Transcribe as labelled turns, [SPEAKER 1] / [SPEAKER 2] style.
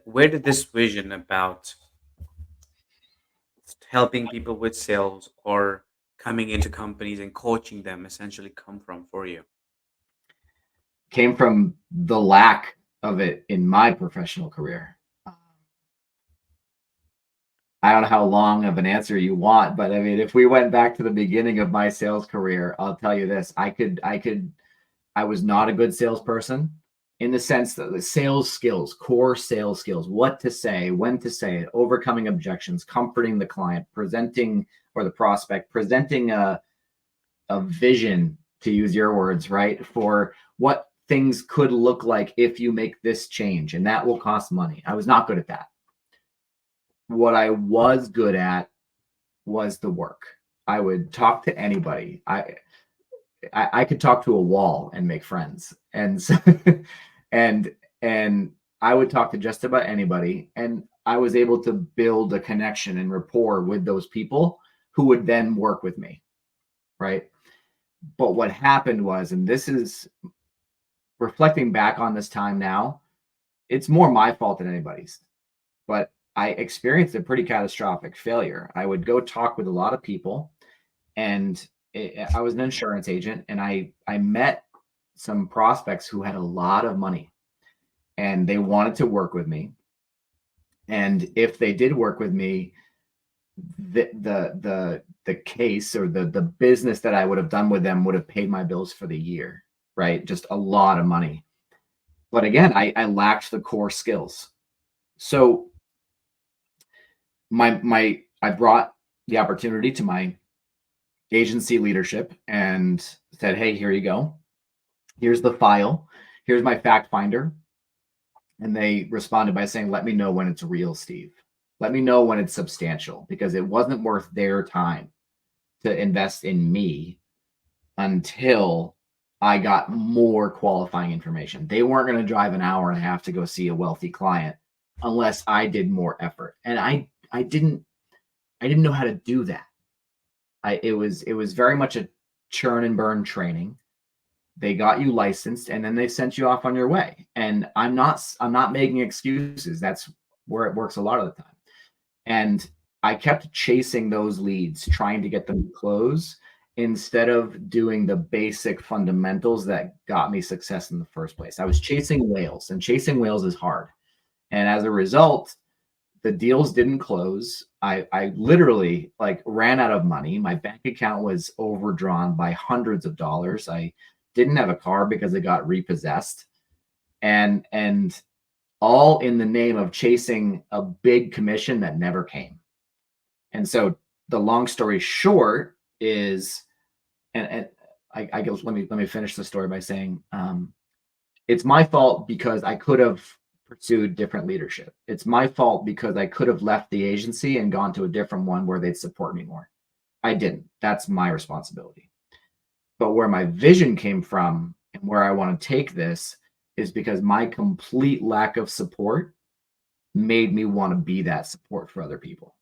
[SPEAKER 1] where did this vision about helping people with sales or coming into companies and coaching them essentially come from for you?
[SPEAKER 2] Came from the lack of it in my professional career. I don't know how long of an answer you want, but I mean, if we went back to the beginning of my sales career, I'll tell you this: I was not a good salesperson in the sense that the sales skills, core sales skills, what to say, when to say it, overcoming objections, comforting the client, presenting or the prospect, presenting a vision, to use your words, right, for what things could look like if you make this change, and that will cost money. I was not good at that. What I was good at was the work. I would talk to anybody. I could talk to a wall and make friends, and so, and I would talk to just about anybody, and I was able to build a connection and rapport with those people who would then work with me, right? But what happened was, and this is reflecting back on this time now, it's more my fault than anybody's, but I experienced a pretty catastrophic failure. I would go talk with a lot of people, and I was an insurance agent, and I met some prospects who had a lot of money, and they wanted to work with me. And if they did work with me, the case or the business that I would have done with them would have paid my bills for the year, right? Just a lot of money. But again, I lacked the core skills. So I brought the opportunity to my agency leadership and said, hey, here you go. Here's the file. Here's my fact finder. And they responded by saying, let me know when it's real, Steve. Let me know when it's substantial, because it wasn't worth their time to invest in me until I got more qualifying information. They weren't going to drive an hour and a half to go see a wealthy client unless I did more effort. And I didn't know how to do that. It was very much a churn and burn training. They got you licensed and then they sent you off on your way. And I'm not making excuses. That's where it works a lot of the time. And I kept chasing those leads, trying to get them to close instead of doing the basic fundamentals that got me success in the first place. I was chasing whales, and chasing whales is hard. And as a result, the deals didn't close. I literally ran out of money. My bank account was overdrawn by hundreds of dollars. I didn't have a car because it got repossessed. And all in the name of chasing a big commission that never came. And so the long story short is, and I guess let me finish the story by saying, it's my fault because I could have pursued different leadership. It's my fault because I could have left the agency and gone to a different one where they'd support me more. I didn't. That's my responsibility. But where my vision came from and where I want to take this is because my complete lack of support made me want to be that support for other people.